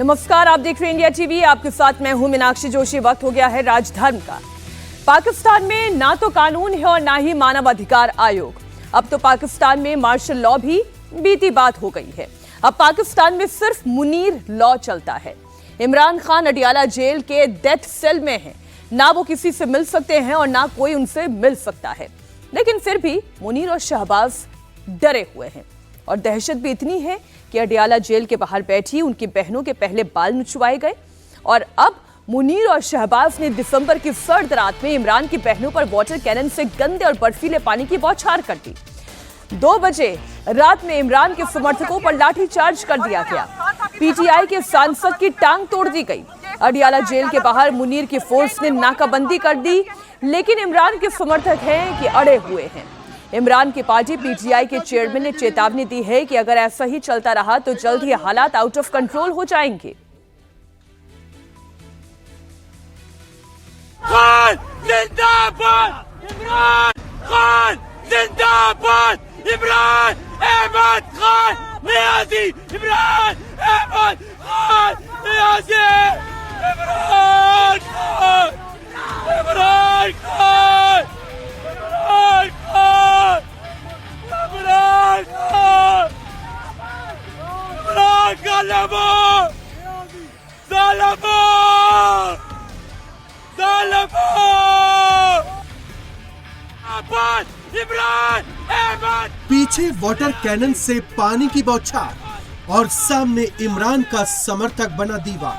नमस्कार, आप देख रहे हैं इंडिया टीवी। आपके साथ मैं हूं मीनाक्षी जोशी। वक्त हो गया है राजधर्म का। पाकिस्तान में ना तो कानून है और ना ही मानवाधिकार आयोग। अब तो पाकिस्तान में मार्शल लॉ भी बीती बात हो गई है। अब पाकिस्तान में सिर्फ मुनीर लॉ चलता है। इमरान खान अडियाला जेल के डेथ सेल में है। ना वो किसी से मिल सकते हैं और ना कोई उनसे मिल सकता है, लेकिन फिर भी मुनीर और शहबाज डरे हुए हैं। और दहशत भी इतनी है कि अडियाला जेल के बाहर बैठी उनकी बहनों के पहले बाल नुचवाए गए। और अब मुनीर और शहबाज ने दिसंबर की सर्द रात में इमरान की बहनों पर वाटर कैनन से गंदे और बर्फीले पानी की बौछार कर दी। 2 बजे रात में इमरान के समर्थकों पर लाठीचार्ज कर दिया गया। पीटीआई के सांसद की टांग तोड़ दी गई। अडियाला जेल के बाहर मुनीर की फोर्स ने नाकाबंदी कर दी, लेकिन इमरान के समर्थक हैं कि अड़े हुए हैं। इमरान की पार्टी पीटीआई के चेयरमैन ने चेतावनी दी है कि अगर ऐसा ही चलता रहा तो जल्द ही हालात आउट ऑफ कंट्रोल हो जाएंगे। खान जिंदाबाद, इमरान खान जिंदाबाद, इमरान अहमद खान नियाज़ी, इमरान अहमद खान नियाज़ी, इमरान खान, इमरान खान, इमरान खान, इमरान खान, इमरान का लबो, ज़ालिमो, पीछे वाटर कैनन से पानी की बौछार और सामने इमरान का समर्थक बना दीवार।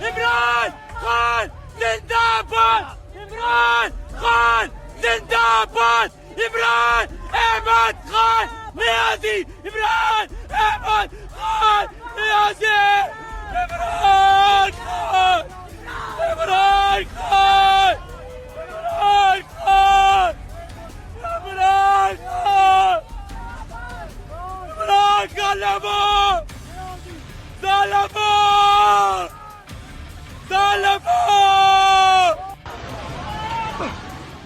इमरान खान जिंदाबाद, इमरान खान जिंदाबाद, इमरान अहमद खान नियाज़ी, इमरान अहमद खान नियाज़ी, इमरान खान, इमरान खान, इमरान खान, इमरान खान, इमरान का लबो, ज़ालिमो, ज़ालिमो।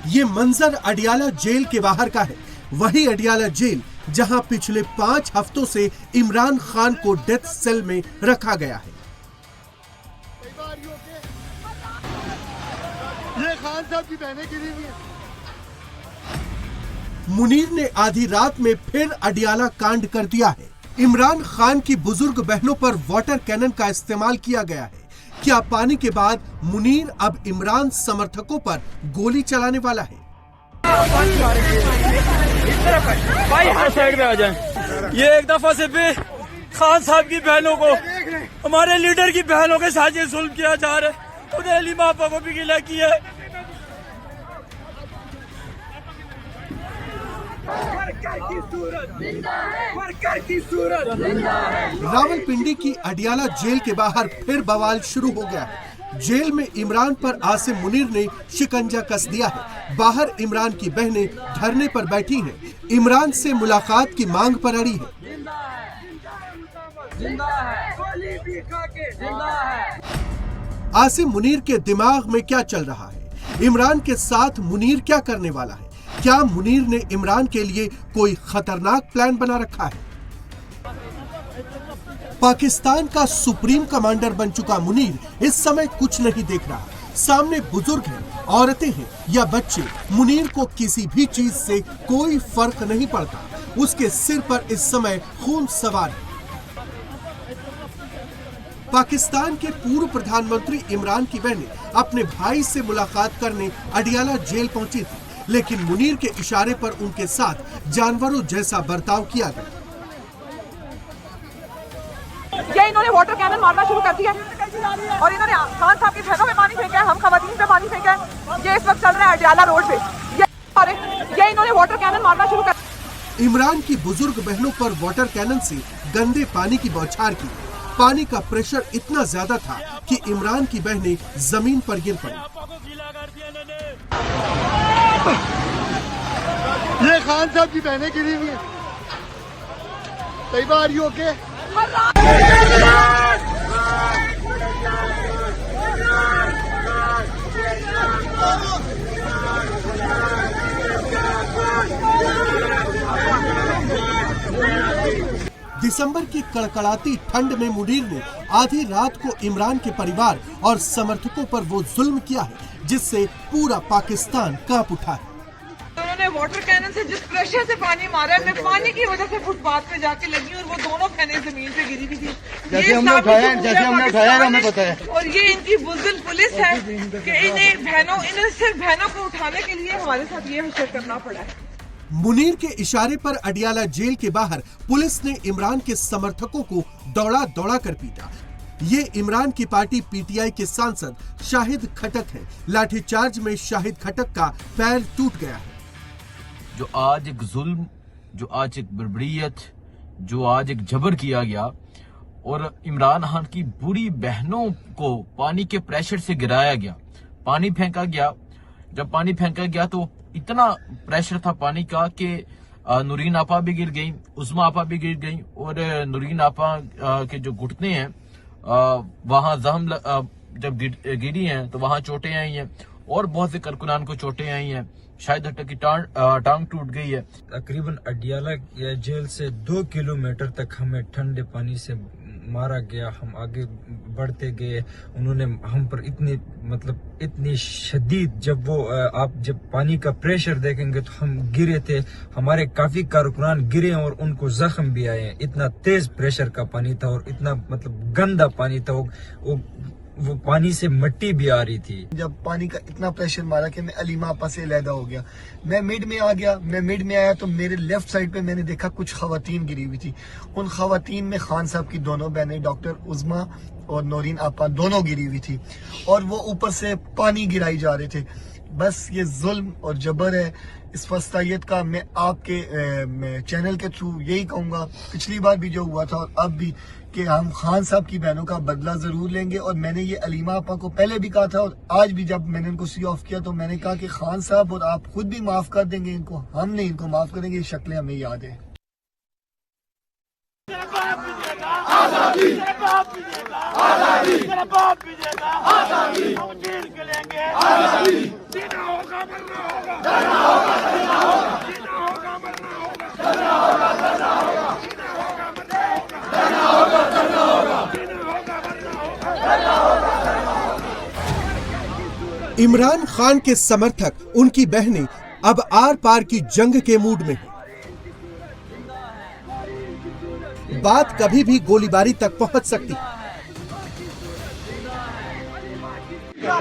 ये मंजर अडियाला जेल के बाहर का है। वही अडियाला जेल जहां पिछले 5 हफ्तों से इमरान खान को डेथ सेल में रखा गया है। ये खान साहब की बहनें गिरी हुई हैं। मुनीर ने आधी रात में फिर अडियाला कांड कर दिया है। इमरान खान की बुजुर्ग बहनों पर वाटर कैनन का इस्तेमाल किया गया है। क्या पानी के बाद मुनीर अब इमरान समर्थकों पर गोली चलाने वाला है? भाई साइड में आ जाएं। ये एक दफा से भी खान साहब की बहनों को, हमारे लीडर की बहनों के साथ ये जुल्म किया जा रहा है। उन्हें अली मापा को भी गिला किया है। रावलपिंडी की अडियाला जेल के बाहर फिर बवाल शुरू हो गया है। जेल में इमरान पर आसिम मुनीर ने शिकंजा कस दिया है। बाहर इमरान की बहनें धरने पर बैठी हैं। इमरान से मुलाकात की मांग पर अड़ी है। आसिम मुनीर के दिमाग में क्या चल रहा है? इमरान के साथ मुनीर क्या करने वाला है? क्या मुनीर ने इमरान के लिए कोई खतरनाक प्लान बना रखा है? पाकिस्तान का सुप्रीम कमांडर बन चुका मुनीर इस समय कुछ नहीं देख रहा। सामने बुजुर्ग हैं, औरतें हैं या बच्चे, मुनीर को किसी भी चीज से कोई फर्क नहीं पड़ता। उसके सिर पर इस समय खून सवार है। पाकिस्तान के पूर्व प्रधानमंत्री इमरान की बहनें अपने भाई से मुलाकात करने अडियाला जेल पहुंची थी, लेकिन मुनीर के इशारे पर उनके साथ जानवरों जैसा बर्ताव किया गया। ये इन्होंने वाटर कैनन मारना शुरू कर दिया और इन्होंने खान साहब की बहनों पे पानी फेंका है, हम खवातीन पे पानी फेंका है। ये इस वक्त चल रहा है अडियाला रोड पे। ये इन्होंने वाटर कैनन मारना शुरू कर। इमरान की बुजुर्ग बहनों पर वाटर कैनन से गंदे पानी की बौछार की। पानी का प्रेशर इतना ज्यादा था कि इमरान की बहनें जमीन पर गिर पड़ी। ये खान साहब की बहनें गिरी हुई हैं। Tayyaba, are you okay? दिसंबर की कड़कड़ाती ठंड में मुनीर ने आधी रात को इमरान के परिवार और समर्थकों पर वो जुल्म किया है जिससे पूरा पाकिस्तान कांप उठा है। उन्होंने वाटर कैनन से जिस प्रेशर से पानी मारा है, मैं पानी की वजह से फुटपाथ पे जाके लगी और वो दोनों कैनें जमीन पे गिरी हुई थी। जैसे हमने उठाया हमें पता है। और ये इनकी बुज़दिल पुलिस है कि इन्हें सिर्फ बहनों को उठाने के लिए हमारे साथ ये हशर करना पड़ा है। मुनीर के इशारे पर अडियाला जेल के बाहर पुलिस ने इमरान के समर्थकों को दौड़ा दौड़ा कर पीटा। ये इमरान की पार्टी पीटीआई के सांसद शाहिद खटक है। लाठीचार्ज में शाहिद खटक का पैर टूट गया है। जो आज एक जुल्म, जो आज एक बर्बरियत, जो आज एक जबर किया गया और इमरान खान की बुरी बहनों को पानी के प्रेशर से गिराया गया, पानी फेंका गया। जब पानी फेंका गया तो इतना प्रेशर था पानी का कि नूरीन आपा भी गिर गई, उस्मा आपा भी गिर गई और नूरीन आपा के जो घुटने हैं वहां जख्म जब गिरी हैं तो वहां चोटें आई हैं और बहुत से कारकुनान को चोटें आई हैं। शायद हट्टा की टांग टूट गई है। तकरीबन अडियाला जेल से 2 किलोमीटर तक हमें ठंडे पानी से मारा गया। हम आगे बढ़ते गए, उन्होंने हम पर इतनी शदीद, जब पानी का प्रेशर देखेंगे तो हम गिरे थे, हमारे काफी कारकुनान गिरे और उनको जख्म भी आए। इतना तेज प्रेशर का पानी था और इतना गंदा पानी था, वो पानी से मिट्टी भी आ रही थी। जब पानी का इतना प्रेशर मारा कि मैं अलीमा आपा से अलहदा हो गया। मैं मिड में आ गया। मैं मिड में आया तो मेरे लेफ्ट साइड पे मैंने देखा कुछ खवातीन गिरी हुई थी। उन खवातीन में खान साहब की दोनों बहनें डॉक्टर उज़मा और नूरीन आपा दोनों गिरी हुई थी और वो ऊपर से पानी गिराई जा रहे थे। बस ये जुल्म और जबर है। इस वस्तायत का मैं आपके चैनल के थ्रू यही कहूंगा, पिछली बार भी जो हुआ था और अब भी, कि हम खान साहब की बहनों का बदला जरूर लेंगे। और मैंने ये अलीमा आपा को पहले भी कहा था और आज भी जब मैंने इनको सी ऑफ किया तो मैंने कहा कि खान साहब और आप खुद भी माफ कर देंगे इनको, हम नहीं इनको माफ करेंगे। ये शक्लें हमें याद है। इमरान खान के समर्थक, उनकी बहनें अब आर पार की जंग के मूड में हैं। बात कभी भी गोलीबारी तक पहुंच सकती है।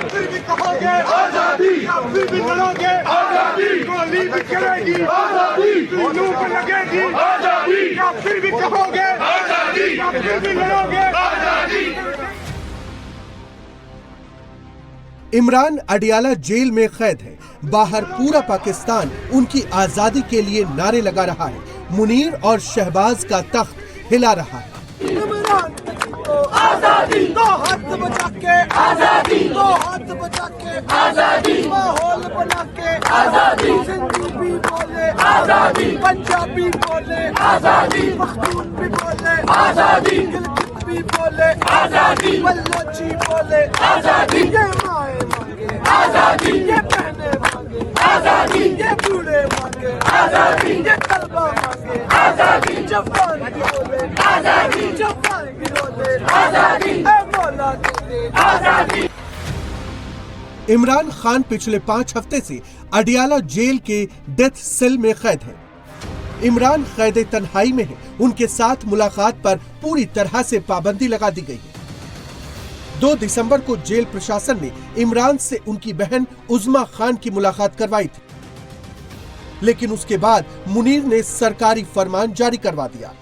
फिर भी कहोगे आजादी, फिर भी लड़ोगे आजादी, गोली भी चलेगी आजादी, बंदूक लगेगी आजादी, फिर भी कहोगे आजादी, फिर भी लड़ोगे आजादी। इमरान अडियाला जेल में कैद है। बाहर पूरा पाकिस्तान उनकी आजादी के लिए नारे लगा रहा है। मुनीर और शहबाज का तख्त हिला रहा है। आजादी, दो हाथ बचा के आजादी, दो हाथ बचा के आजादी, माहौल बना के आजादी, सिंधी भी बोले आजादी, पंजाबी बोले आजादी, पख्तून भी बोले आजादी, गिलगित भी बोले आजादी, बल्लोची बोले आजादी, ये माए मांगे आजादी, ये बहने मांगे आजादी, ये बूढ़े मांगे आजादी, ये तलबा मांगे आजादी, जवान बोले आजादी, जवान बोले आजादी, ऐ मौला दे आजादी। इमरान खान पिछले 5 हफ्ते से अडियाला जेल के डेथ सेल में कैद है। इमरान कैद तन्हाई में है। उनके साथ मुलाकात पर पूरी तरह से पाबंदी लगा दी गई है। 2 दिसंबर को जेल प्रशासन ने इमरान से उनकी बहन उज़मा खान की मुलाकात करवाई थी, लेकिन उसके बाद मुनीर ने सरकारी फरमान जारी करवा दिया।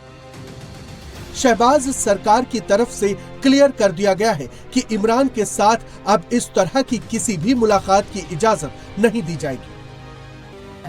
शहबाज सरकार की तरफ से क्लियर कर दिया गया है कि इमरान के साथ अब इस तरह की किसी भी मुलाकात की इजाजत नहीं दी जाएगी।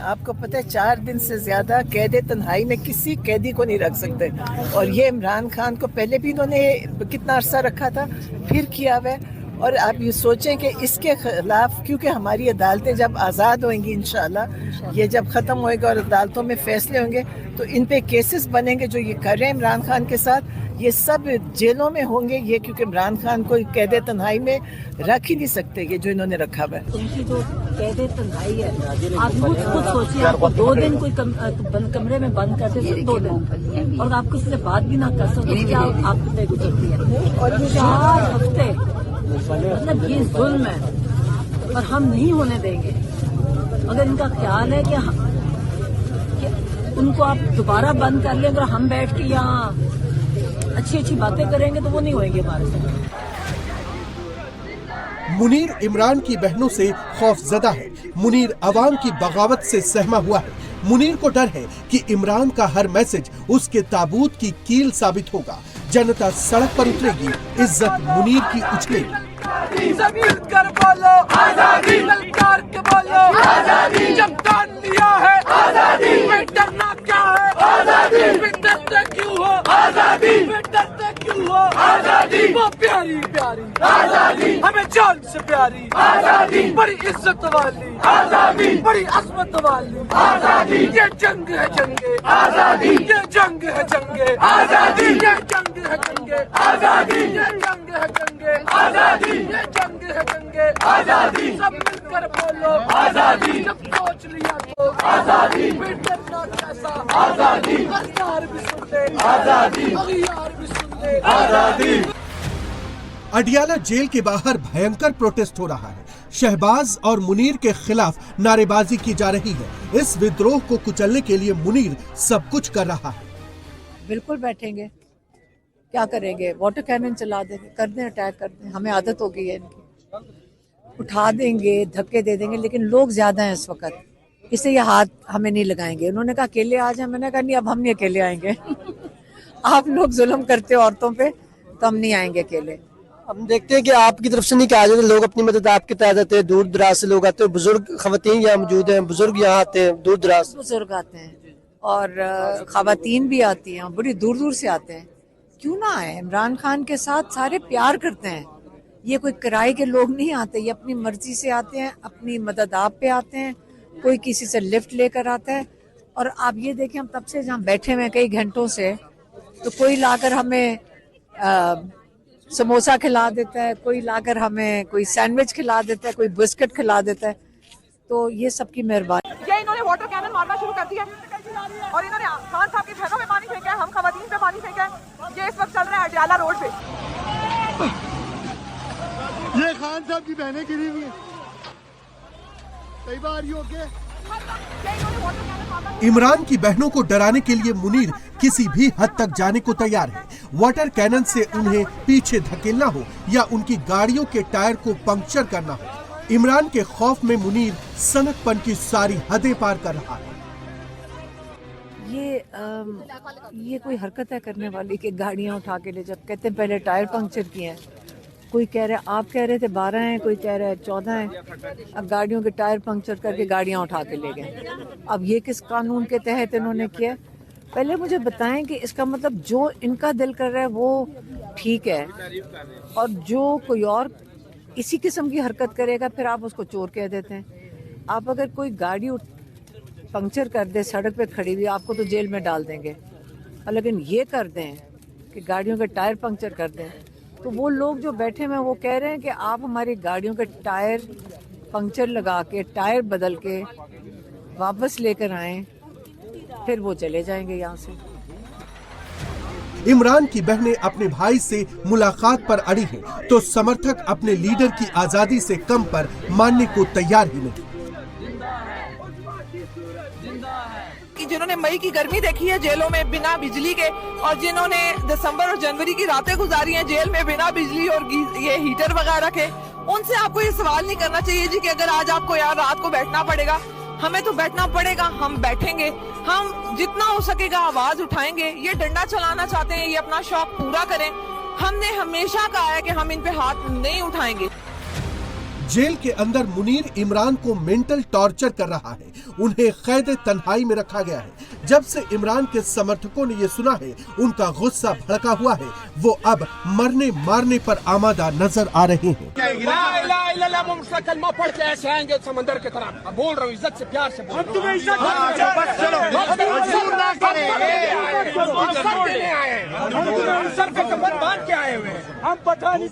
आपको पता है 4 दिन से ज्यादा कैद तन्हाई में किसी कैदी को नहीं रख सकते और ये इमरान खान को पहले भी इन्होंने कितना अरसा रखा था, फिर किया हुआ है। और आप ये सोचें कि इसके खिलाफ, क्योंकि हमारी अदालतें जब आज़ाद होंगी इंशाल्लाह, ये जब ख़त्म होएगा और अदालतों में फैसले होंगे तो इन पे केसेस बनेंगे जो ये कर रहे हैं इमरान खान के साथ, ये सब जेलों में होंगे ये, क्योंकि इमरान खान को कैद तन्हाई में रख ही नहीं सकते ये जो इन्होंने रखा हुआ है। उनकी जो कैद तन्हाई है, आप खुद सोचिए, आपको 2 दिन कोई कमरे में बंद कर दे, 2 दिन, और आप किसी से बात भी ना कर सकते, क्या आप पे गुजरती है। और 4 हफ्ते, मतलब ये जुल्म है और हम नहीं होने देंगे। अगर इनका ख्याल है कि उनको आप दोबारा बंद कर लें, अगर हम बैठ के यहाँ अच्छी अच्छी बातें करेंगे तो वो नहीं होएंगे हमारे साथ। मुनीर इमरान की बहनों से खौफजदा है। मुनीर अवाम की बगावत से सहमा हुआ है। मुनीर को डर है कि इमरान का हर मैसेज उसके ताबूत की कील साबित होगा। जनता सड़क पर उतरेगी, इज्जत मुनीर की उछलेगी। कर बोलो आजादी, ललकार के बोलो आजादी, जब ठान लिया है आजादी, फिर डरना क्या है आजादी, फिर डरते क्यों हो आजादी, फिर डरते क्यों हो आजादी, वो प्यारी प्यारी आजादी, हमें जान से प्यारी आजादी, बड़ी इज्जत वाली आजादी, बड़ी अजमत वाली आजादी। ये जंग है जंगे आजादी, ये जंग है जंगे आजादी, ये जंग है जंगे आजादी, ये जंग है जंगे आजादी, ये जंग है जंगे आजादी, सब मिलकर बोलो आजादी, जब सोच लिया तो आजादी, फिर डरना कैसा आजादी, यार भी सुन ले आजादी, यार भी सुन ले आजादी। अडियाला जेल के बाहर भयंकर प्रोटेस्ट हो रहा है। शहबाज और मुनीर के खिलाफ नारेबाजी की जा रही है। इस विद्रोह को कुचलने के लिए मुनीर सब कुछ कर रहा है। बिल्कुल बैठेंगे, क्या करेंगे, वाटर कैनन चला देंगे, कर दें, अटैक कर दें, हमें आदत हो गई है इनकी, उठा देंगे, धक्के दे देंगे, लेकिन लोग ज्यादा हैं इस वक्त, इसलिए ये हाथ हमें नहीं लगाएंगे। उन्होंने कहा अकेले आ जाए, मैंने कहा नहीं, अब हम नहीं अकेले आएंगे। आप लोग जुल्म करते हो औरतों पे, तो हम नहीं आएंगे अकेले। हम देखते हैं कि आपकी तरफ से नहीं कहा जाता, लोग अपनी मदद आपके तहत आते हैं, दूर दराज से लोग आते हैं, बुजुर्ग खवातीन यहाँ मौजूद हैं, बुजुर्ग यहाँ आते हैं दूर दराज, बुजुर्ग आते हैं और खवातीन भी आती हैं, बड़ी दूर दूर से आते हैं। क्यों ना आए, इमरान खान के साथ सारे प्यार करते हैं। ये कोई किराए के लोग नहीं आते, ये अपनी मर्जी से आते हैं, अपनी मदद आप पे आते हैं, कोई किसी से लिफ्ट लेकर आता है। और आप ये देखें, हम तब से जहाँ बैठे हुए कई घंटों से, तो कोई लाकर हमें समोसा खिला देता है, कोई लाकर हमें कोई सैंडविच खिला देता है, कोई बिस्किट खिला देता है। तो ये सबकी मेहरबानी। ये इन्होंने वाटर कैनन मारना शुरू कर दिया और इन्होंने खान साहब की बहनों में पानी फेंका है, हम खवातीन पे पानी फेंका है। ये इस वक्त चल रहा है अडियाला रोड पे। ये खान साहब की बहनें गिरी हुई हैं। कई बार ये ओके। इमरान की बहनों को डराने के लिए मुनीर किसी भी हद तक जाने को तैयार है। वाटर कैनन से उन्हें पीछे धकेलना हो या उनकी गाड़ियों के टायर को पंक्चर करना हो, इमरान के खौफ में मुनीर सनकपन की सारी हदें पार कर रहा है। ये कोई हरकत है करने वाली कि गाड़ियां उठा के ले, जब कहते हैं पहले टायर पंक्चर किए हैं। कोई कह रहा है, आप कह रहे थे 12 हैं, कोई कह रहा है 14 हैं। अब गाड़ियों के टायर पंक्चर करके गाड़ियां उठा के ले गए। अब ये किस कानून के तहत इन्होंने किया? पहले मुझे बताएं कि इसका मतलब जो इनका दिल कर रहा है वो ठीक है, और जो कोई और इसी किस्म की हरकत करेगा फिर आप उसको चोर कह देते हैं। आप अगर कोई गाड़ी पंक्चर कर दे सड़क पे खड़ी हुई, आपको तो जेल में डाल देंगे, और लेकिन ये कर दें कि गाड़ियों के टायर पंक्चर कर दें, तो वो लोग जो बैठे हैं वो कह रहे हैं कि आप हमारी गाड़ियों के टायर पंक्चर लगा के, टायर बदल के वापस लेकर आएं, फिर वो चले जाएंगे यहाँ से। इमरान की बहनें अपने भाई से मुलाकात पर अड़ी हैं, तो समर्थक अपने लीडर की आजादी से कम पर मानने को तैयार ही नहीं। कि जिन्होंने मई की गर्मी देखी है जेलों में बिना बिजली के, और जिन्होंने दिसंबर और जनवरी की रातें गुजारी हैं जेल में बिना बिजली और ये हीटर वगैरह के, उनसे आपको ये सवाल नहीं करना चाहिए जी कि अगर आज आपको यार रात को बैठना पड़ेगा, हमें तो बैठना पड़ेगा, हम बैठेंगे, हम जितना हो सकेगा आवाज उठाएंगे। ये डंडा चलाना चाहते हैं, ये अपना शौक पूरा करें। हमने हमेशा कहा है कि हम इन पे हाथ नहीं उठाएंगे। जेल के अंदर मुनीर इमरान को मेंटल टॉर्चर कर रहा है, उन्हें कैद तन्हाई में रखा गया है। जब से इमरान के समर्थकों ने ये सुना है, उनका गुस्सा भड़का हुआ है। वो अब मरने मारने पर आमादा नजर आ रहे हैं। समंदर की तरफ बोल रहा हूँ, इज्जत से प्यार से बोल रहा हम पता नहीं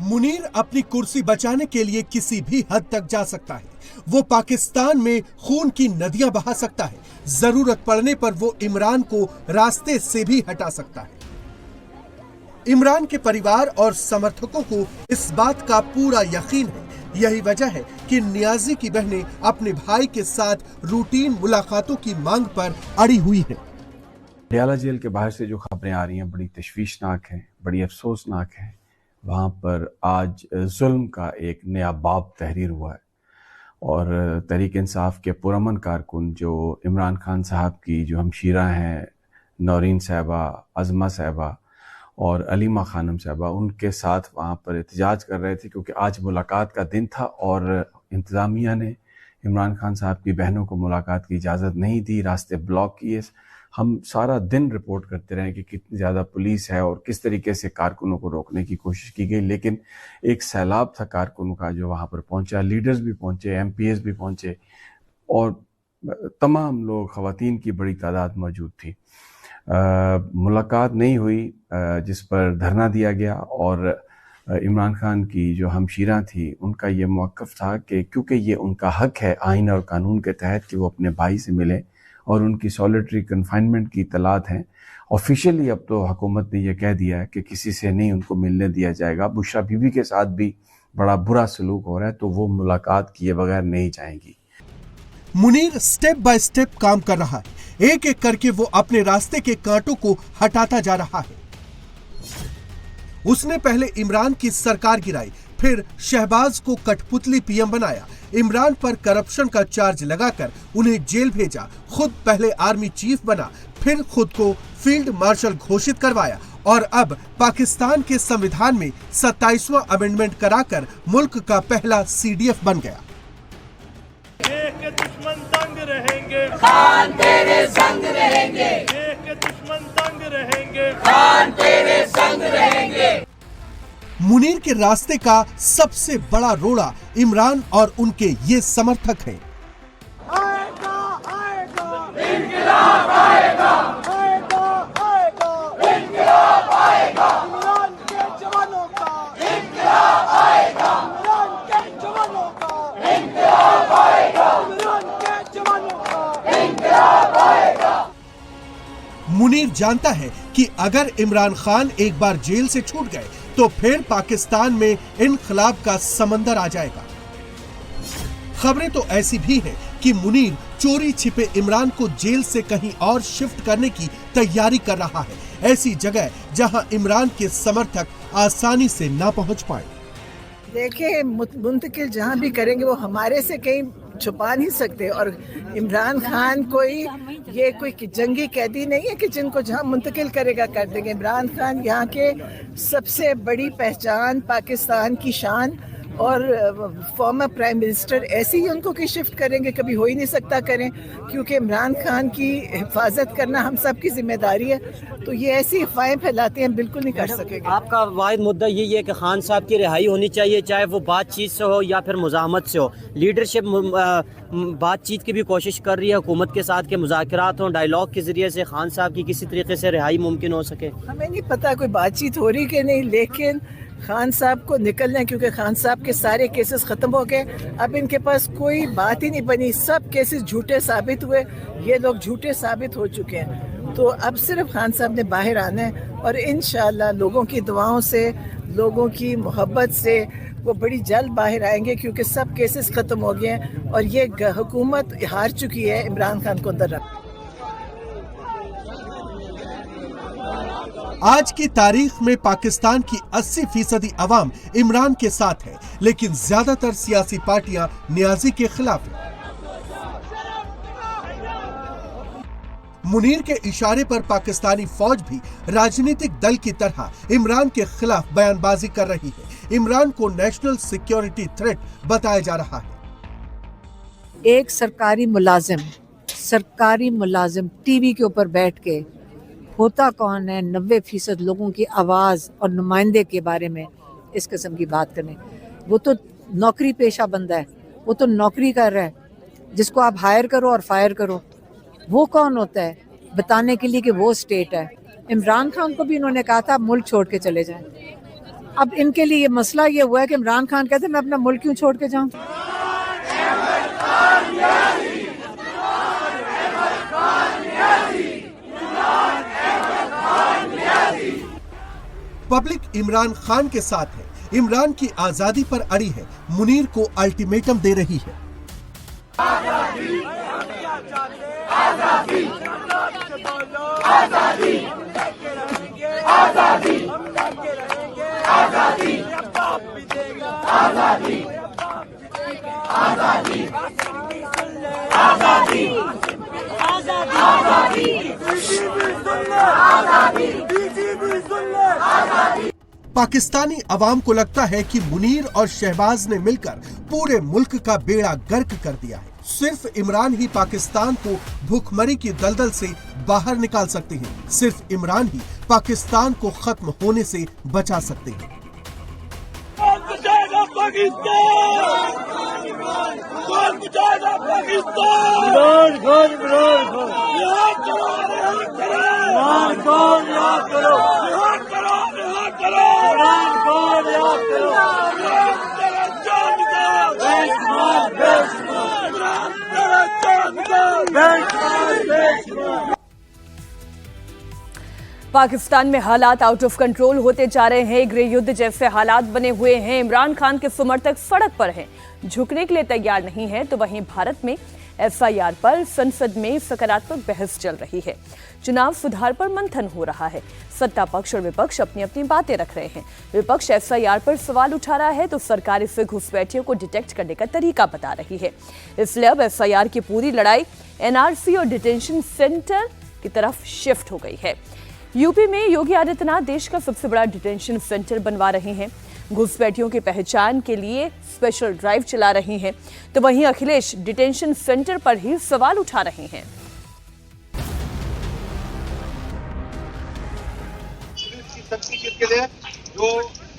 मुनीर अपनी कुर्सी बचाने के लिए किसी भी हद तक जा सकता है। वो पाकिस्तान में खून की नदियां बहा सकता है। जरूरत पड़ने पर वो इमरान को रास्ते से भी हटा सकता है। इमरान के परिवार और समर्थकों को इस बात का पूरा यकीन है। यही वजह है कि नियाजी की बहनें अपने भाई के साथ रूटीन मुलाकातों की मांग पर अड़ी हुई हैं। अडयाला जेल के बाहर से जो खबरें आ रही हैं बड़ी तशवीशनाक हैं, बड़ी अफसोसनाक हैं। वहाँ पर आज जुल्म का एक नया बाब तहरीर हुआ है और तहरीक इंसाफ के पुरअमन कारकुन जो इमरान खान साहब की जो हमशीरा हैं, नौरीन साहबा, अज़मा साहबा और अलीमा खानम साहबा, उनके साथ वहाँ पर एहतजाज कर रहे थे क्योंकि आज मुलाकात का दिन था और इंतज़ामिया ने इमरान खान साहब की बहनों को मुलाकात की इजाज़त नहीं दी, रास्ते ब्लॉक किए। हम सारा दिन रिपोर्ट करते रहे कि कितनी ज़्यादा पुलिस है और किस तरीके से कारकुनों को रोकने की कोशिश की गई, लेकिन एक सैलाब था कारकुनों का जो वहाँ पर पहुँचा। लीडर्स भी पहुँचे, MPs भी पहुँचे और तमाम लोग, ख़वातीन की बड़ी तादाद मौजूद थी। मुलाकात नहीं हुई जिस पर धरना दिया गया और इमरान खान की जो हमशीरा थी उनका ये मौक़िफ़ था कि क्योंकि ये उनका हक़ है आइन और कानून के तहत कि वो अपने भाई से मिलें और उनकी सॉलिटरी कन्फाइनमेंट की इतलात हैं। ऑफिशियली अब तो हुकूमत ने यह कह दिया है कि किसी से नहीं उनको मिलने दिया जाएगा। बुशरा बीबी के साथ भी बड़ा बुरा सलूक हो रहा है तो वो मुलाकात किए बगैर नहीं जाएंगी। मुनीर स्टेप बाय स्टेप काम कर रहा है। एक एक करके वो अपने रास्ते के कांटों को हटाता जा रहा है। उसने पहले इमरान की सरकार गिराई, फिर शहबाज को कठपुतली PM बनाया, इमरान पर करप्शन का चार्ज लगाकर उन्हें जेल भेजा, खुद पहले आर्मी चीफ बना, फिर खुद को फील्ड मार्शल घोषित करवाया और अब पाकिस्तान के संविधान में 27वां अमेंडमेंट कराकर मुल्क का पहला CDF बन गया। दुश्मन तंग रहेंगे, खान तेरे संग रहेंगे, दुश्मन तंग रहेंगे, खान तेरे संग रहेंगे। मुनीर के रास्ते का सबसे बड़ा रोड़ा इमरान और उनके ये समर्थक हैं। आएगा, आएगा, इंक़िलाब आएगा, आएगा, आएगा, इंक़िलाब आएगा, इमरान के जवानों का, इंक़िलाब आएगा, इमरान के जवानों का, इंक़िलाब आएगा, इमरान के जवानों का, इंक़िलाब आएगा। मुनीर जानता है कि अगर इमरान खान एक बार जेल से छूट गए तो फिर पाकिस्तान में इनकलाब का समंदर आ जाएगा। खबरें तो ऐसी भी हैं कि मुनीर चोरी छिपे इमरान को जेल से कहीं और शिफ्ट करने की तैयारी कर रहा है, ऐसी जगह जहां इमरान के समर्थक आसानी से ना पहुंच पाए। देखिए, मुंतकिल जहाँ भी करेंगे वो हमारे से कहीं छुपा नहीं सकते। और इमरान खान कोई जंगी कैदी नहीं है कि जिनको जहाँ मुंतकिल करेगा कर देंगे। इमरान खान यहाँ के सबसे बड़ी पहचान, पाकिस्तान की शान और फॉर्मर प्राइम मिनिस्टर, ऐसे ही उनको की शिफ्ट करेंगे, कभी हो ही नहीं सकता करें, क्योंकि इमरान खान की हिफाजत करना हम सब की जिम्मेदारी है। तो ये ऐसी अफवाहें फैलाते हैं, बिल्कुल नहीं कर सकेंगे। आपका वाहिद मुद्दा यही है कि खान साहब की रिहाई होनी चाहिए, चाहे वो बातचीत से हो या फिर मुज़ाहमत से हो। लीडरशिप बातचीत की भी कोशिश कर रही है हुकूमत के साथ के मुज़ाकरात हों, डायलॉग के ज़रिए से खान साहब की किसी तरीके से रिहाई मुमकिन हो सके। हमें नहीं पता कोई बातचीत हो रही कि नहीं, लेकिन खान साहब को निकलना है क्योंकि खान साहब के सारे केसेस ख़त्म हो गए। अब इनके पास कोई बात ही नहीं बनी, सब केसेस झूठे साबित हुए, ये लोग झूठे साबित हो चुके हैं। तो अब सिर्फ खान साहब ने बाहर आना है और इंशाअल्लाह लोगों की दुआओं से, लोगों की मोहब्बत से वो बड़ी जल्द बाहर आएंगे, क्योंकि सब केसेस ख़त्म हो गए हैं और ये हुकूमत हार चुकी है इमरान खान को अंदर रख। आज की तारीख में पाकिस्तान की 80% अवाम इमरान के साथ है, लेकिन ज्यादातर सियासी पार्टियां नियाजी के खिलाफ हैं। मुनीर के इशारे पर पाकिस्तानी फौज भी राजनीतिक दल की तरह इमरान के खिलाफ बयानबाजी कर रही है। इमरान को नेशनल सिक्योरिटी थ्रेट बताया जा रहा है। एक सरकारी मुलाजिम टीवी के ऊपर बैठ के होता कौन है 90% लोगों की आवाज़ और नुमाइंदे के बारे में इस किस्म की बात करने। वो तो नौकरी पेशा बंदा है, वो तो नौकरी कर रहा है जिसको आप हायर करो और फायर करो। वो कौन होता है बताने के लिए कि वो स्टेट है। इमरान खान को भी इन्होंने कहा था मुल्क छोड़ के चले जाएं। अब इनके लिए ये मसला ये हुआ है कि इमरान खान कहते हैं मैं अपना मुल्क क्यों छोड़ के जाऊं। पब्लिक इमरान खान के साथ है। इमरान की आजादी पर अड़ी है, मुनीर को अल्टीमेटम दे रही है। आजादी, आजादी, आजादी, आजादी, आजादी, आजादी, आजादी, आजादी, आजादी। पाकिस्तानी अवाम को लगता है कि मुनीर और शहबाज ने मिलकर पूरे मुल्क का बेड़ा गर्क कर दिया है। सिर्फ इमरान ही पाकिस्तान को भूखमरी की दलदल से बाहर निकाल सकते हैं। सिर्फ इमरान ही पाकिस्तान को खत्म होने से बचा सकते हैं। पाकिस्तान में हालात आउट ऑफ कंट्रोल होते जा रहे हैं। गृह युद्ध जैसे हालात बने हुए हैं। इमरान खान के समर्थक सड़क पर हैं, झुकने के लिए तैयार नहीं है। तो वहीं भारत में एफआईआर पर संसद में सकारात्मक बहस चल रही है। चुनाव सुधार पर मंथन हो रहा है। सत्ता पक्ष और विपक्ष अपनी अपनी बातें रख रहे हैं। विपक्ष एफआईआर पर सवाल उठा रहा है तो सरकार इसे घुसपैठियों को डिटेक्ट करने का तरीका बता रही है। इसलिए अब एफआईआर की पूरी लड़ाई एनआरसी और डिटेंशन सेंटर की तरफ शिफ्ट हो गई है। यूपी में योगी आदित्यनाथ देश का सबसे बड़ा डिटेंशन सेंटर बनवा रहे हैं। घुसपैठियों की पहचान के लिए स्पेशल ड्राइव चला रहे हैं। तो वहीं अखिलेश डिटेंशन सेंटर पर ही सवाल उठा रहे हैं। किसके लिए जो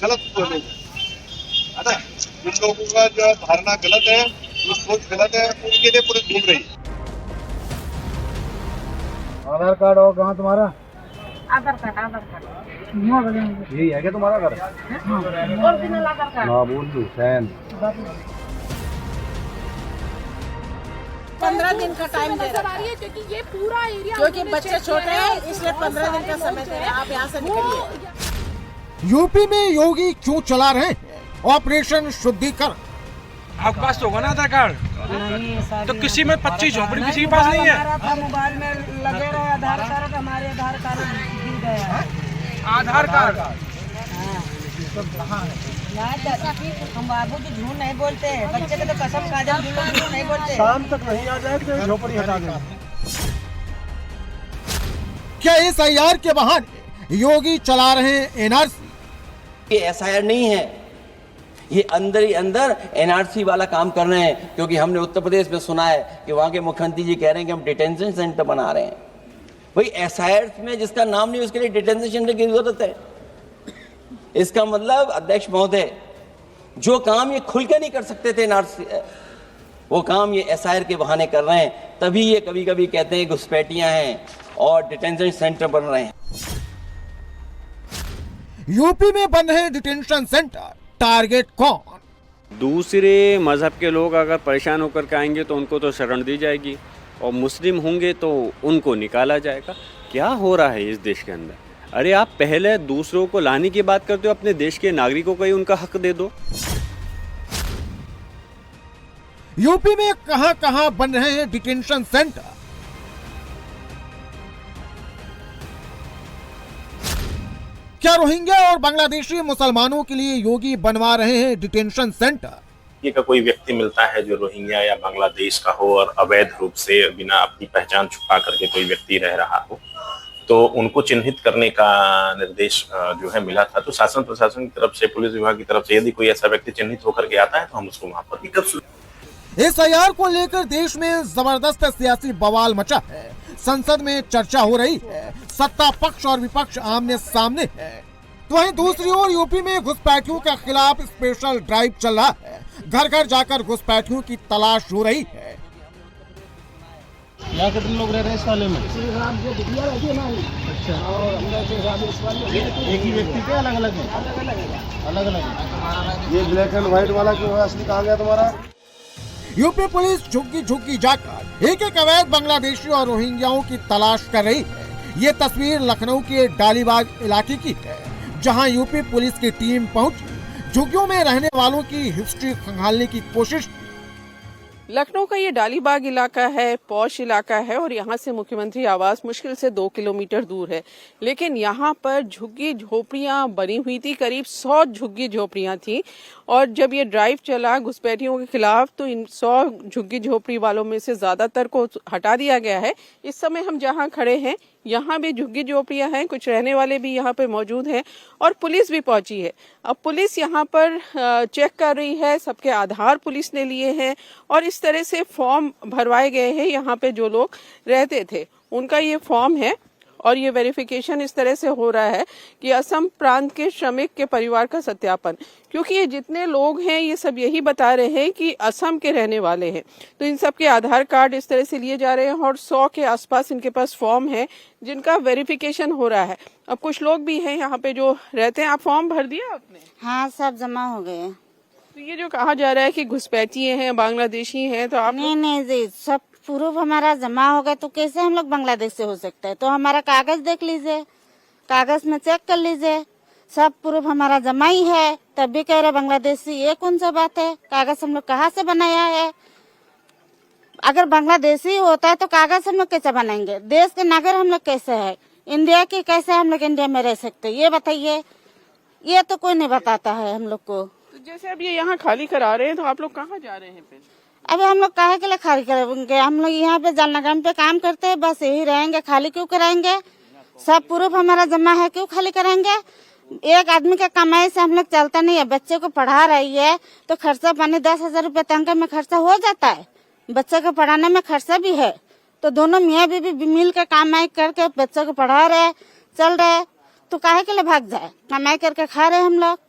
गलत बोले है ना, जिन लोगों का जो धारणा गलत है, जो सोच गलत है, उनके लिए पुलिस घूम रही है। आधार कार्ड और कहाँ तुम्हारा? आधार कार्ड यही है क्या तुम्हारा घर? मामूल हुसैन। 15 दिन का टाइम दे रहा है क्योंकि ये पूरा एरिया, क्योंकि बच्चे छोटे हैं इसलिए 15 दिन का समय दे रहे हैं। आप यहाँ से निकलिए। यूपी में योगी क्यों चला रहे हैं ऑपरेशन शुद्धिकरण? आपके पास तो होगा ना आधार कार्ड? तो किसी में 25 झोपड़ी किसी के पास नहीं है। मोबाइल में लगे रहे आधार कार्ड, हमारे आधार कार्ड गिर गया है। आधार कार्ड हम बाबू तो झूठ नहीं बोलते, बच्चे के तो कसम खा जाए, झूठ नहीं बोलते। शाम तक नहीं आ जाए तो झोपड़ी हटा देना। क्या इस एसआईआर के बहाने योगी चला रहे हैं एनआरसी? ये एसआईआर नहीं है, ये अंदर ही अंदर एनआरसी वाला काम कर रहे हैं। क्योंकि हमने उत्तर प्रदेश में सुना है कि वहां के मुख्यमंत्री जी कह रहे हैं कि हम डिटेंशन सेंटर बना रहे हैं। भाई एसआईआर में जिसका नाम नहीं उसके लिए डिटेंशन सेंटर की जरूरत है? इसका मतलब अध्यक्ष महोदय, जो काम ये खुल के नहीं कर सकते थे एनआरसी, वो काम ये एसआईआर के बहाने कर रहे हैं। तभी ये कभी कभी कहते हैं घुसपैठियां हैं और डिटेंशन सेंटर बन रहे हैं। यूपी में बन रहे डिटेंशन सेंटर, टारगेट कौन? दूसरे मजहब के लोग अगर परेशान होकर के आएंगे तो उनको तो शरण दी जाएगी, और मुस्लिम होंगे तो उनको निकाला जाएगा। क्या हो रहा है इस देश के अंदर? अरे आप पहले दूसरों को लाने की बात करते हो, अपने देश के नागरिकों को ही उनका हक दे दो। यूपी में कहां कहां बन रहे हैं डिटेंशन सेंटर? क्या रोहिंग्या और बांग्लादेशी मुसलमानों के लिए योगी बनवा रहे हैं डिटेंशन सेंटर? ये का कोई व्यक्ति मिलता है जो रोहिंग्या या बांग्लादेश का हो और अवैध रूप से बिना अपनी पहचान छुपा करके कोई व्यक्ति रह रहा हो, तो उनको चिन्हित करने का निर्देश जो है मिला था। तो शासन प्रशासन की तरफ से, पुलिस विभाग की तरफ से यदि कोई ऐसा व्यक्ति चिन्हित होकर के आता है तो हम उसको वहां पर पिकअप। SIR को लेकर देश में जबरदस्त सियासी बवाल मचा है। संसद में चर्चा हो रही है, सत्ता पक्ष और विपक्ष आमने सामने है। तो वहीं दूसरी ओर यूपी में घुसपैठियों के खिलाफ स्पेशल ड्राइव चल रहा है। घर घर जाकर घुसपैठियों की तलाश हो रही है। यहाँ कितने लोग रह रहे हैं इस वाले में? अच्छा, एक ही व्यक्ति के अलग अलग है? अलग अलग है। ये ब्लैक एंड व्हाइट वाला क्यों है? असली कहाँ गया तुम्हारा? यूपी पुलिस झुग्गी झुग्गी जाकर एक एक अवैध बांग्लादेशी और रोहिंग्याओं की तलाश कर रही है। ये तस्वीर लखनऊ के डालीबाग इलाके की है, जहां यूपी पुलिस की टीम पहुंची झुग्गियों में रहने वालों की हिस्ट्री खंगालने की कोशिश। लखनऊ का ये डालीबाग इलाका है, पॉश इलाका है और यहाँ से मुख्यमंत्री आवास मुश्किल से 2 किलोमीटर दूर है। लेकिन यहाँ पर झुग्गी झोपड़ियाँ बनी हुई थी, करीब 100 झुग्गी झोपड़ियाँ थी। और जब ये ड्राइव चला घुसपैठियों के खिलाफ तो इन 100 झुग्गी झोपड़ी वालों में से ज्यादातर को हटा दिया गया है। इस समय हम जहाँ खड़े हैं यहाँ भी झुग्गी झोपड़ियाँ हैं, कुछ रहने वाले भी यहाँ पे मौजूद हैं और पुलिस भी पहुंची है। अब पुलिस यहाँ पर चेक कर रही है, सबके आधार पुलिस ने लिए हैं और इस तरह से फॉर्म भरवाए गए हैं। यहाँ पे जो लोग रहते थे उनका ये फॉर्म है और ये वेरिफिकेशन इस तरह से हो रहा है कि असम प्रांत के श्रमिक के परिवार का सत्यापन, क्योंकि ये जितने लोग हैं ये सब यही बता रहे हैं कि असम के रहने वाले हैं। तो इन सब के आधार कार्ड इस तरह से लिए जा रहे हैं और 100 के आसपास इनके पास फॉर्म है जिनका वेरिफिकेशन हो रहा है। अब कुछ लोग भी हैं यहाँ पे जो रहते हैं। आप फॉर्म भर दिया आपने? हाँ, सब जमा हो गए। तो ये जो कहा जा रहा है कि घुसपैठी हैं, बांग्लादेशी हैं, तो आप नहीं जी, सब प्रूफ हमारा जमा हो गया तो कैसे हम लोग बांग्लादेश से हो सकते हैं? तो हमारा कागज देख लीजिए, कागज में चेक कर लीजिए, सब प्रूफ हमारा जमा ही है। तब भी कह रहे बांग्लादेशी, ये कौन सा बात है? कागज हम लोग कहाँ से बनाया है? अगर बांग्लादेशी होता है तो कागज हम लोग कैसे बनाएंगे? देश के नागरिक हम लोग कैसे है? इंडिया के कैसे हम लोग इंडिया में रह सकते, ये बताइए। ये तो कोई नहीं बताता है हम लोग को। तो जैसे अब ये यहाँ खाली करा रहे हैं तो आप लोग कहाँ जा रहे हैं फिर? अभी हम लोग काहे के लिए खाली करेंगे? हम लोग यहाँ पे जलनगम पे काम करते हैं, बस यही रहेंगे। खाली क्यों कराएंगे? सब प्रूफ हमारा जमा है, क्यों खाली करेंगे? एक आदमी का कमाई से हम लोग चलता नहीं है। बच्चे को पढ़ा रही है तो खर्चा पानी 10,000 रुपये तनख्वाह में खर्चा हो जाता है। बच्चे को पढ़ाने में खर्चा भी है, तो दोनों मियाँ बीवी मिल के कमाई करके बच्चे को पढ़ा रहे, चल रहे, तो काहे के लिए भाग जाए? कमाई करके खा रहे हम लोग।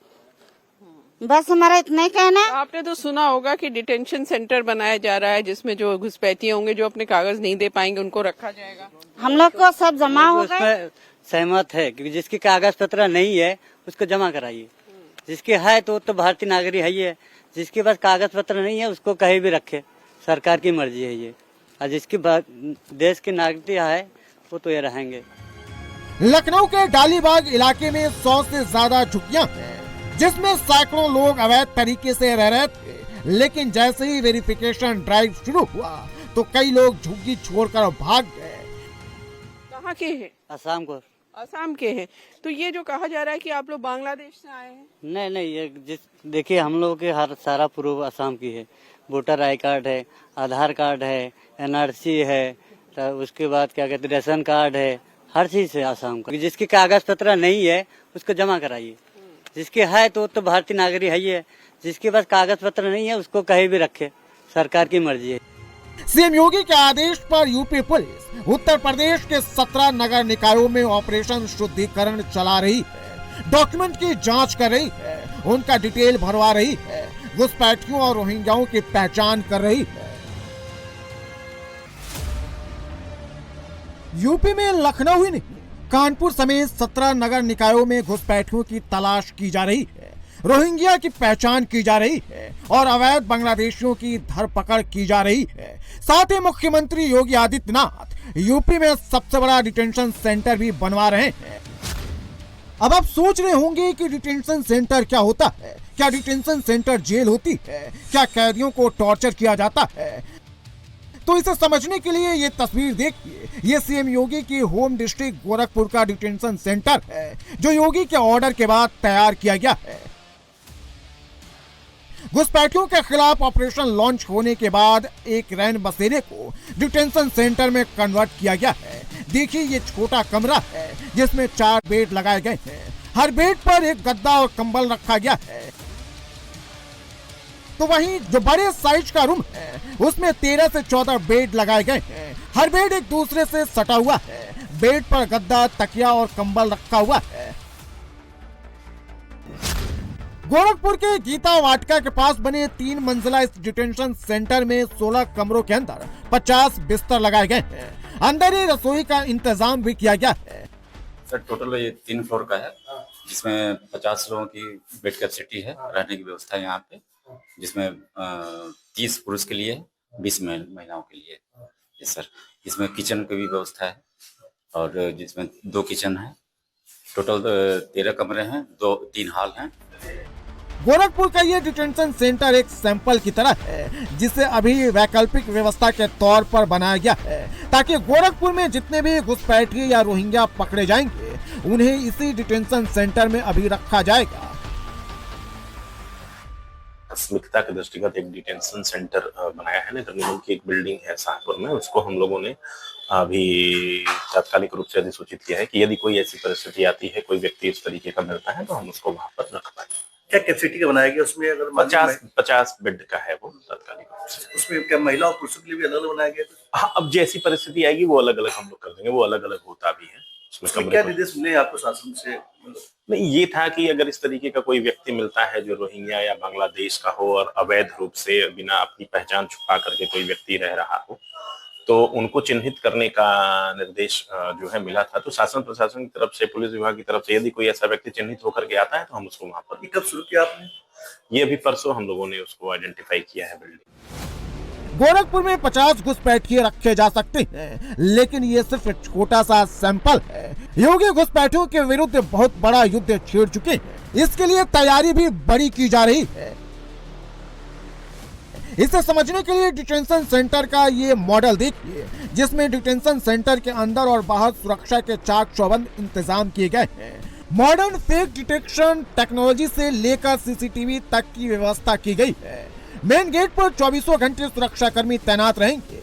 बस हमारा इतना ही कहना है। आपने तो सुना होगा कि डिटेंशन सेंटर बनाया जा रहा है जिसमें जो घुसपैठी होंगे, जो अपने कागज नहीं दे पाएंगे, उनको रखा जाएगा। हम लोग को सब जमा हो गए। सहमत है, क्योंकि जिसकी कागज पत्र नहीं है उसको जमा कराइए। जिसके है तो भारतीय नागरिक है ये। जिसके पास कागज पत्र नहीं है उसको कहीं भी रखे, सरकार की मर्जी है ये। और जिसकी देश की नागरिकता है वो तो ये रहेंगे। लखनऊ के डालीबाग इलाके में 100 से ज्यादा झुग्गियां हैं, जिसमें सैकड़ों लोग अवैध तरीके से रह रहे थे। लेकिन जैसे ही वेरिफिकेशन ड्राइव शुरू हुआ तो कई लोग झुग्गी छोड़कर भाग गए। कहाँ के हैं? असम को। असम के हैं। तो ये जो कहा जा रहा है कि आप लोग बांग्लादेश से आए हैं? नहीं, ये देखिए हम लोगों के हर सारा प्रूफ असम की है। वोटर आई कार्ड है, आधार कार्ड है, NRC है, तो उसके बाद क्या कहते रेशन कार्ड है, हर चीज है असम का। जिसके कागज पत्र नहीं है उसको जमा कराइए। जिसके है तो भारतीय नागरिक है ये। जिसके पास कागज पत्र नहीं है उसको कहीं भी रखे, सरकार की मर्जी है। सीएम योगी के आदेश पर यूपी पुलिस उत्तर प्रदेश के 17 नगर निकायों में ऑपरेशन शुद्धिकरण चला रही है। डॉक्यूमेंट की जांच कर रही है, उनका डिटेल भरवा रही है, घुसपैठियों और रोहिंग्याओं की पहचान कर रही है। यूपी में लखनऊ ही नहीं, कानपुर समेत 17 नगर निकायों में घुसपैठियों की तलाश की जा रही है, रोहिंग्या की पहचान की जा रही है और अवैध बांग्लादेशियों की धरपकड़ की जा रही है। साथ ही मुख्यमंत्री योगी आदित्यनाथ यूपी में सबसे बड़ा डिटेंशन सेंटर भी बनवा रहे हैं। अब आप सोच रहे होंगे कि डिटेंशन सेंटर क्या होता है? क्या डिटेंशन सेंटर जेल होती है? क्या कैदियों को टॉर्चर किया जाता है? तो इसे समझने के लिए ये तस्वीर देखिए। ये सीएम योगी की होम डिस्ट्रिक्ट गोरखपुर का डिटेंशन सेंटर है, जो योगी के ऑर्डर के बाद तैयार किया गया है। घुसपैठियों के खिलाफ ऑपरेशन लॉन्च होने के बाद एक रैन बसेरे को डिटेंशन सेंटर में कन्वर्ट किया गया है, देखिए ये छोटा कमरा है जिसमें 4 बेड लगाए गए हैं। हर बेड पर एक गद्दा और कंबल रखा गया है। तो वहीं जो बड़े साइज का रूम है उसमें 13 से 14 बेड लगाए गए हैं। हर बेड एक दूसरे से सटा हुआ है। बेड पर गद्दा, तकिया और कंबल रखा हुआ है। गोरखपुर के गीता वाटिका के पास बने 3 मंजिला इस डिटेंशन सेंटर में 16 कमरों के अंदर 50 बिस्तर लगाए गए हैं। अंदर ही रसोई का इंतजाम भी किया गया है। सर टोटल ये 3 फ्लोर का है, जिसमें 50 लोगों की बेड कैपेसिटी है। रहने की व्यवस्था है यहाँ पे, जिसमें 30 पुरुष के लिए, 20 महिलाओं के लिए। यस सर, इसमें किचन की भी व्यवस्था है और जिसमें 2 किचन है। टोटल 13 कमरे हैं, 3 हॉल हैं। गोरखपुर का ये डिटेंशन सेंटर एक सैंपल की तरह है, जिसे अभी वैकल्पिक व्यवस्था के तौर पर बनाया गया है, ताकि गोरखपुर में जितने भी घुसपैठिए या रोहिंग्या पकड़े जाएंगे उन्हें इसी डिटेंशन सेंटर में अभी रखा जाएगा। प्राथमिकता के दृष्टिगत एक डिटेंशन सेंटर बनाया है। नगर निगम की एक बिल्डिंग है शाहपुर में, उसको हम लोगों ने अभी तात्कालिक रूप से अधिसूचित किया है कि यदि कोई ऐसी परिस्थिति आती है, कोई व्यक्ति इस तरीके का मिलता है, तो हम उसको वहां पर रख पाए। क्या कैपेसिटी का बनाया गया उसमें? अगर 50 बेड का है वो तात्कालिक रूप से। उसमें क्या महिला और पुरुषों के लिए भी अलग बनाया गया? हाँ, अब जैसी परिस्थिति आएगी वो अलग अलग हम लोग कर देंगे। वो अलग अलग होता भी है। उसमें क्या निर्देश मिले आपको शासन से? नहीं, ये था कि अगर इस तरीके का कोई व्यक्ति मिलता है जो रोहिंग्या या बांग्लादेश का हो और अवैध रूप से बिना अपनी पहचान छुपा करके कोई व्यक्ति रह रहा हो, तो उनको चिन्हित करने का निर्देश जो है मिला था। तो शासन प्रशासन की तरफ से, पुलिस विभाग की तरफ से यदि कोई ऐसा व्यक्ति चिन्हित होकर के आता है तो हम उसको वहां पर। कब शुरू किया आपने? ये अभी परसों हम लोगों ने उसको आइडेंटिफाई किया है बिल्डिंग। गोरखपुर में 50 घुसपैठिए रखे जा सकते हैं, लेकिन ये सिर्फ एक छोटा सा सैंपल है। योगी घुसपैठियों के विरुद्ध बहुत बड़ा युद्ध छेड़ चुके हैं। इसके लिए तैयारी भी बड़ी की जा रही है। इसे समझने के लिए डिटेंशन सेंटर का ये मॉडल देखिए, जिसमें डिटेंशन सेंटर के अंदर और बाहर सुरक्षा के चाक चौबंद इंतजाम किए गए हैं। मॉडर्न फेक डिटेक्शन टेक्नोलॉजी से लेकर सीसीटीवी तक की व्यवस्था की गई है। मेन गेट पर 24 घंटे सुरक्षाकर्मी तैनात रहेंगे।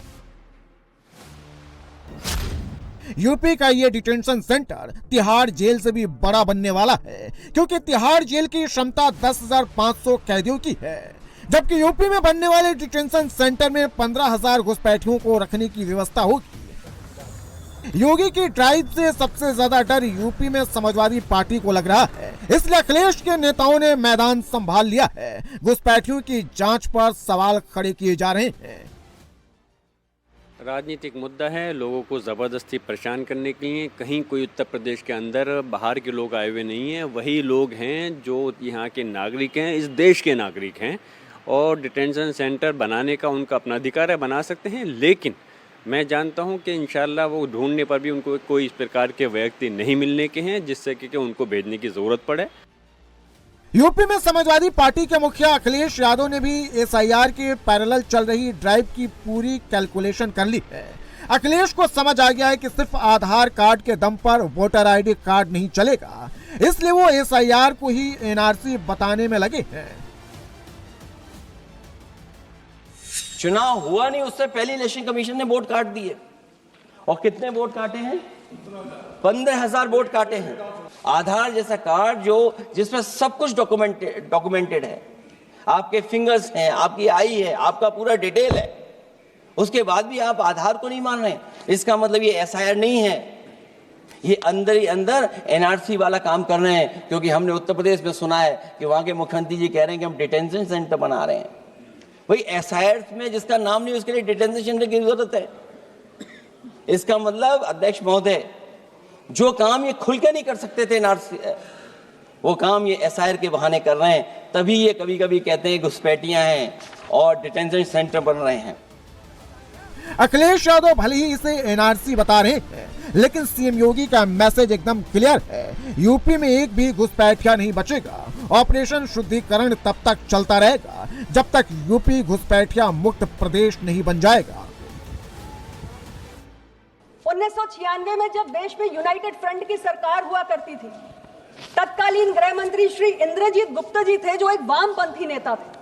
यूपी का ये डिटेंशन सेंटर तिहाड़ जेल से भी बड़ा बनने वाला है, क्योंकि तिहाड़ जेल की क्षमता 10,500 कैदियों की है, जबकि यूपी में बनने वाले डिटेंशन सेंटर में 15,000 घुसपैठियों को रखने की व्यवस्था होगी। योगी की ड्राइव से सबसे ज्यादा डर यूपी में समाजवादी पार्टी को लग रहा है, इसलिए अखिलेश के नेताओं ने मैदान संभाल लिया है। घुसपैठियों की जांच पर सवाल खड़े किए जा रहे हैं। राजनीतिक मुद्दा है, लोगों को ज़बरदस्ती परेशान करने के लिए। कहीं कोई उत्तर प्रदेश के अंदर बाहर के लोग आए हुए नहीं हैं, वही लोग हैं जो यहाँ के नागरिक हैं, इस देश के नागरिक हैं। और डिटेंशन सेंटर बनाने का उनका अपना अधिकार है, बना सकते हैं। लेकिन मैं जानता हूं कि इंशाल्लाह वो ढूंढने पर भी उनको कोई इस प्रकार के व्यक्ति नहीं मिलने के हैं जिससे कि उनको भेजने की जरूरत पड़े। यूपी में समाजवादी पार्टी के मुखिया अखिलेश यादव ने भी एसआईआर के पैरेलल चल रही ड्राइव की पूरी कैलकुलेशन कर ली है। अखिलेश को समझ आ गया है कि सिर्फ आधार कार्ड के दम पर वोटर आईडी कार्ड नहीं चलेगा, इसलिए वो एसआईआर को ही एनआरसी बताने में लगे हैं। चुनाव हुआ नहीं, उससे पहले इलेक्शन कमीशन ने वोट काट दिए। और कितने वोट काटे हैं? 15,000 वोट काटे हैं। आधार जैसा कार्ड जिसमें सब कुछ डॉक्यूमेंटेड है, आपके फिंगर्स हैं, आपकी आई है, आपका पूरा डिटेल है, उसके बाद भी आप आधार को नहीं मान रहे। इसका मतलब ये एसआईआर नहीं है, ये अंदर ही अंदर एनआरसी वाला काम कर रहे हैं। क्योंकि हमने उत्तर प्रदेश में सुना है कि वहां के मुख्यमंत्री जी कह रहे हैं कि हम डिटेंशन सेंटर बना रहे हैं। वही एसआईआर में जिसका नाम नहीं, उसके लिए डिटेंशन सेंटर की जरूरत है। इसका मतलब अध्यक्ष महोदय, जो काम ये खुल के नहीं कर सकते थे एनआरसी, वो काम ये एसआईआर के बहाने कर रहे हैं। तभी ये कभी कभी कहते हैं घुसपैठियां हैं और डिटेंशन सेंटर बन रहे हैं। अखिलेश यादव भले ही इसे एनआरसी बता रहे हैं, लेकिन सीएम योगी का मैसेज एकदम क्लियर है। यूपी में एक भी घुसपैठिया नहीं बचेगा। ऑपरेशन शुद्धिकरण तब तक चलता रहेगा जब तक यूपी घुसपैठिया मुक्त प्रदेश नहीं बन जाएगा। 1996 में जब देश में यूनाइटेड फ्रंट की सरकार हुआ करती थी, तत्कालीन गृह मंत्री श्री इंद्रजीत गुप्ता जी थे, जो एक वामपंथी नेता थे।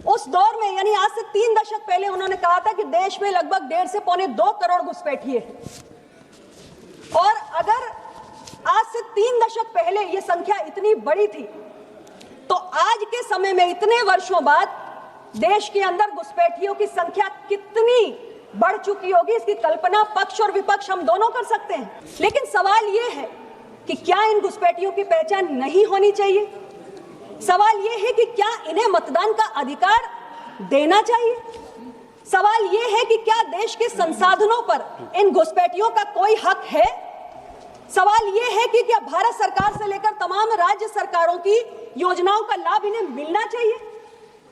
उस दौर में, यानी आज से 3 दशक पहले, उन्होंने कहा था कि देश में लगभग 1.5 से 2.25 करोड़ घुसपैठिए हैं। और अगर आज से 3 दशक पहले ये संख्या इतनी बड़ी थी, तो आज के समय में इतने वर्षों बाद देश के अंदर घुसपैठियों की संख्या कितनी बढ़ चुकी होगी, इसकी कल्पना पक्ष और विपक्ष हम दोनों कर सकते हैं। लेकिन सवाल ये है कि क्या इन घुसपैठियों की पहचान नहीं होनी चाहिए? सवाल ये है कि क्या इन्हें मतदान का अधिकार देना चाहिए? सवाल ये है कि क्या देश के संसाधनों पर इन घुसपैठियों का कोई हक है? सवाल ये है कि क्या भारत सरकार से लेकर तमाम राज्य सरकारों की योजनाओं का लाभ इन्हें मिलना चाहिए?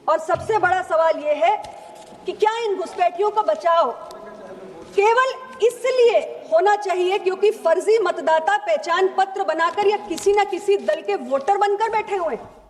और सबसे बड़ा सवाल ये है कि क्या इन घुसपैठियों का बचाव केवल इसलिए होना चाहिए क्योंकि फर्जी मतदाता पहचान पत्र बनाकर या किसी न किसी दल के वोटर बनकर बैठे हुए हैं?